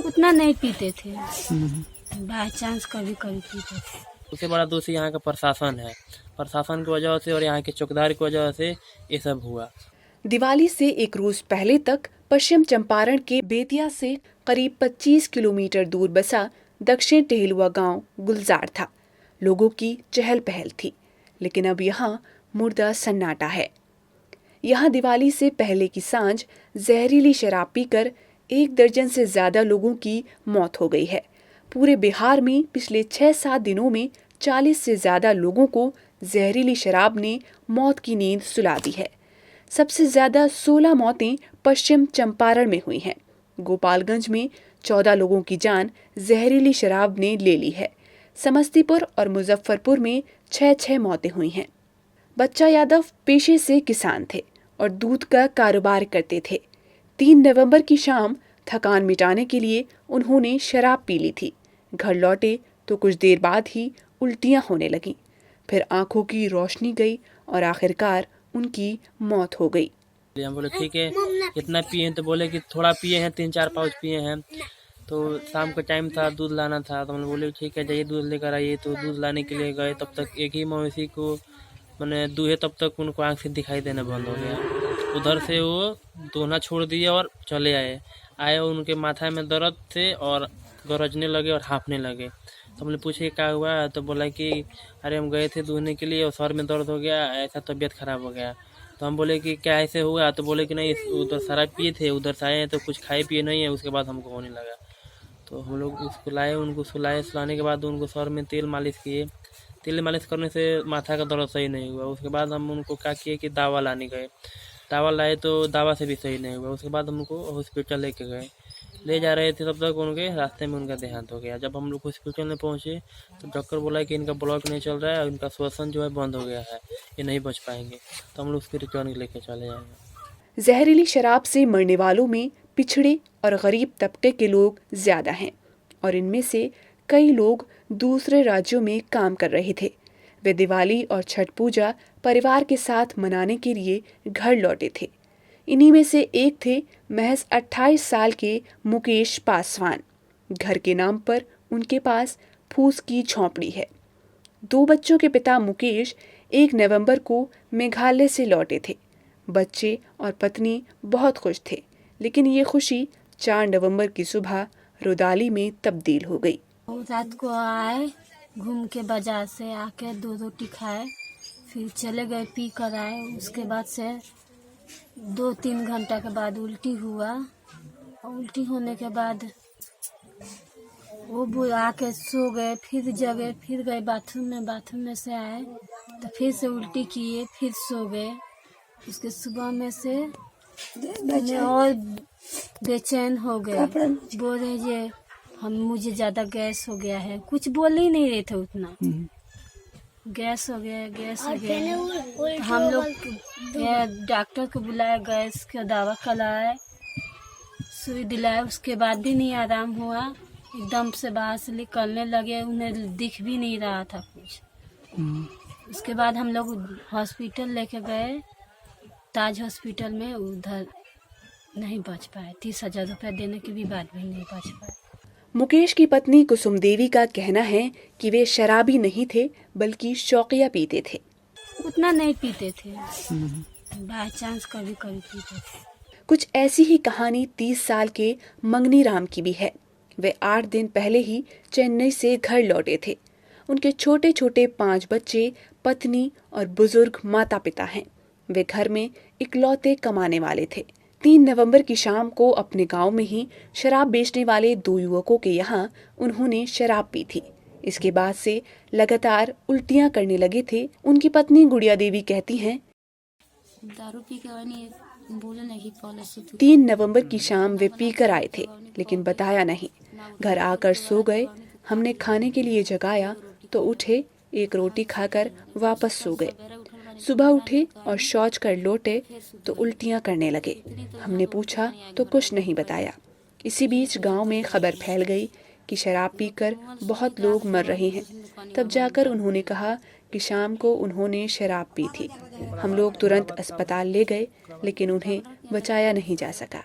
उतना नहीं पीते थे, बाय चांस कभी कभी पीते थे। सबसे बड़ा दोषी यहाँ का प्रशासन है। प्रशासन की वजह से और यहाँ के चौकीदार की वजह से ये सब हुआ। दिवाली से एक रोज पहले तक पश्चिम चंपारण के बेतिया से करीब 25 किलोमीटर दूर बसा दक्षिण टहलुआ गांव गुलजार था। लोगों की चहल पहल थी, लेकिन अब यहाँ मुर्दा सन्नाटा है। यहाँ दिवाली से पहले की सांझ जहरीली शराब पीकर 1 दर्जन से ज्यादा लोगों की मौत हो गई है। पूरे बिहार में पिछले 6-7 दिनों में 40 से ज्यादा लोगों को जहरीली शराब ने मौत की नींद सुला दी है। सबसे ज्यादा 16 मौतें पश्चिम चंपारण में हुई हैं। गोपालगंज में 14 लोगों की जान जहरीली शराब ने ले ली है। समस्तीपुर और मुजफ्फरपुर में 6-6 मौतें हुई हैं। बच्चा यादव पेशे से किसान थे और दूध का कारोबार करते थे। 3 नवंबर की शाम थकान मिटाने के लिए उन्होंने शराब पी ली थी। घर लौटे तो कुछ देर बाद ही उल्टियां होने लगीं। फिर आंखों की रोशनी गई और आखिरकार उनकी मौत हो गई। हम बोले ठीक है, कितना पिए हैं? तो बोले कि थोड़ा पिए हैं, 3-4 पाउच पिए हैं। तो शाम का टाइम था, दूध लाना था। तो हम बोले ठीक है, जाइए दूध लेकर आइए। तो दूध लाने के लिए गए, तब तक एक ही मवेशी को मैंने दूहे, तब तक उनको आँख से दिखाई देना बंद हो गया। उधर से वो दोहना छोड़ दिए और चले आए उनके माथा में दर्द थे और गरजने लगे और हाँफने लगे। तो हमने पूछे क्या हुआ? तो बोला कि अरे हम गए थे दूहने के लिए और सर में दर्द हो गया, ऐसा तबीयत खराब हो गया। तो हम बोले कि क्या ऐसे हुआ? तो बोले कि नहीं, उधर शराब पिए थे, उधर से आए हैं तो कुछ खाए पिए नहीं है, उसके बाद हमको होने लगा। तो हम लोग उसको लाए, उनको सुलाने के बाद उनको सर में तेल मालिश किए। तेल मालिश करने से माथा का दर्द सही नहीं हुआ। उसके बाद हम उनको क्या किए कि दवा लाने गए। दवा लाए तो दवा से भी सही नहीं हुआ। उसके बाद हम उनको हॉस्पिटल लेके गए। ले जा रहे थे तब तक उनके रास्ते में उनका देहांत हो गया। जब हम लोग हॉस्पिटल में पहुंचे तो डॉक्टर बोला कि इनका ब्लड नहीं चल रहा है और इनका श्वसन जो है बंद हो गया है, ये नहीं बच पाएंगे। तो हम लोग उसके रिटर्न लेके चले जाएंगे। जहरीली शराब से मरने वालों में पिछड़े और गरीब तबके के लोग ज्यादा हैं और इनमें से कई लोग दूसरे राज्यों में काम कर रहे थे। वे दिवाली और छठ पूजा परिवार के साथ मनाने के लिए घर लौटे थे। इन्हीं में से एक थे महज 28 साल के मुकेश पासवान। घर के नाम पर उनके पास फूस की झोंपड़ी है। 2 बच्चों के पिता मुकेश 1 नवंबर को मेघालय से लौटे थे। बच्चे और पत्नी बहुत खुश थे, लेकिन ये खुशी 4 नवंबर की सुबह रुदाली में तब्दील हो गई। रात को आए, घूम के बाजार से आके 2 रोटी खाए, फिर चले गए, पी कर आए। उसके बाद से 2-3 घंटा के बाद उल्टी हुआ। उल्टी होने के बाद वो आके सो गए, फिर जगे, फिर गए बाथरूम में से आए तो फिर से उल्टी किए, फिर सो गए। उसके सुबह में से और बेचैन हो गए, बोल रहे जे मुझे ज़्यादा गैस हो गया है। कुछ बोल ही नहीं रहे थे उतना। गैस हो गया। तो हम लोग डॉक्टर को बुलाया, गैस का दवा खिलाए, सुई दिलाए। उसके बाद भी नहीं आराम हुआ। एकदम से बाहर से निकलने लगे, उन्हें दिख भी नहीं रहा था कुछ। उसके बाद हम लोग हॉस्पिटल लेके गए, ताज हॉस्पिटल में। उधर नहीं बच पाए। 30,000 रुपये देने के भी बाद भी नहीं बच पाए। मुकेश की पत्नी कुसुम देवी का कहना है कि वे शराबी नहीं थे, बल्कि शौकिया पीते थे। उतना नहीं पीते थे, बाय चांस कभी कभी पीते थे। कुछ ऐसी ही कहानी 30 साल के मंगनी राम की भी है। वे 8 दिन पहले ही चेन्नई से घर लौटे थे। उनके छोटे छोटे 5 बच्चे, पत्नी और बुजुर्ग माता पिता हैं। वे घर में इकलौते कमाने वाले थे। 3 नवंबर की शाम को अपने गांव में ही शराब बेचने वाले 2 युवकों के यहाँ उन्होंने शराब पी थी। इसके बाद से लगातार उल्टियां करने लगे थे। उनकी पत्नी गुड़िया देवी कहती हैं, दारू पी के बोले नहीं पॉलिसी। 3 नवंबर की शाम वे पीकर आए थे, लेकिन बताया नहीं। घर आकर सो गए। हमने खाने के लिए जगाया तो उठे, 1 रोटी खाकर वापस सो गए। सुबह उठे और शौच कर लौटे तो उल्टियां करने लगे। हमने पूछा तो कुछ नहीं बताया। इसी बीच गांव में खबर फैल गई कि शराब पीकर बहुत लोग मर रहे हैं। तब जाकर उन्होंने कहा कि शाम को उन्होंने शराब पी थी। हम लोग तुरंत अस्पताल ले गए, लेकिन उन्हें बचाया नहीं जा सका।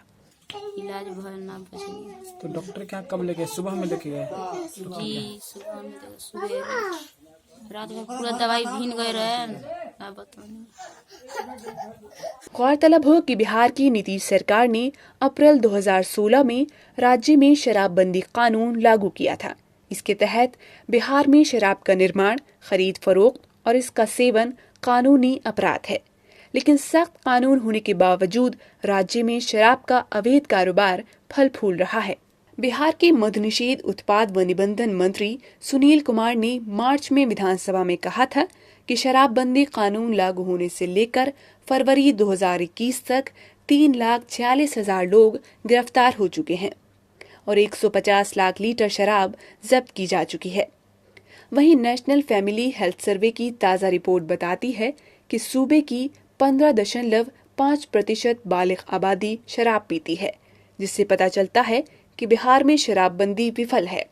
इलाज भरना बच गया। तो डॉक्टर के यहाँ कब लेके सुबह में लेके गए? जी सुबह में सुबह रात में पूरा दवाई भीन गए रहे ना बताने। गौरतलब हो कि बिहार की नीतीश सरकार ने अप्रैल 2016 में राज्य में शराबबंदी कानून लागू किया था। इसके तहत बिहार में शराब का निर्माण, खरीद फरोख्त और इसका सेवन कानूनी अपराध है। लेकिन सख्त कानून होने के बावजूद राज्य में शराब का अवैध कारोबार फल फूल रहा है। बिहार के मद्य निषेध, उत्पाद व निबंधन मंत्री सुनील कुमार ने मार्च में विधानसभा में कहा था कि शराबबंदी कानून लागू होने से लेकर फरवरी 2021 तक 3,46,000 लोग गिरफ्तार हो चुके हैं और 150 लाख लीटर शराब जब्त की जा चुकी है। वहीं नेशनल फैमिली हेल्थ सर्वे की ताज़ा रिपोर्ट बताती है कि सूबे की 15.5% बालिग आबादी शराब पीती है, जिससे पता चलता है कि बिहार में शराबबंदी विफल है।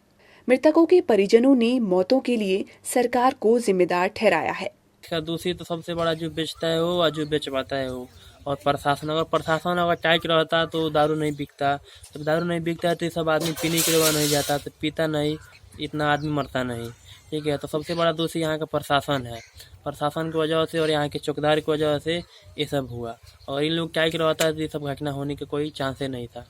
मृतकों के परिजनों ने मौतों के लिए सरकार को जिम्मेदार ठहराया है। इसका दूसरी तो सबसे बड़ा जो बेचता है वो और जो बेचवाता है वो, और प्रशासन अगर टाइट रहता तो दारू नहीं बिकता। जब दारू नहीं बिकता है तो सब आदमी पीने के लिए नहीं जाता, तो पीता नहीं, इतना आदमी मरता नहीं। ठीक है, तो सबसे बड़ा दोषी यहाँ का प्रशासन है। प्रशासन की वजह से और यहाँ के चौकीदार की वजह से ये सब हुआ, और इन लोग टाइट रहता है तो ये सब घटना होने का कोई चांस नहीं था।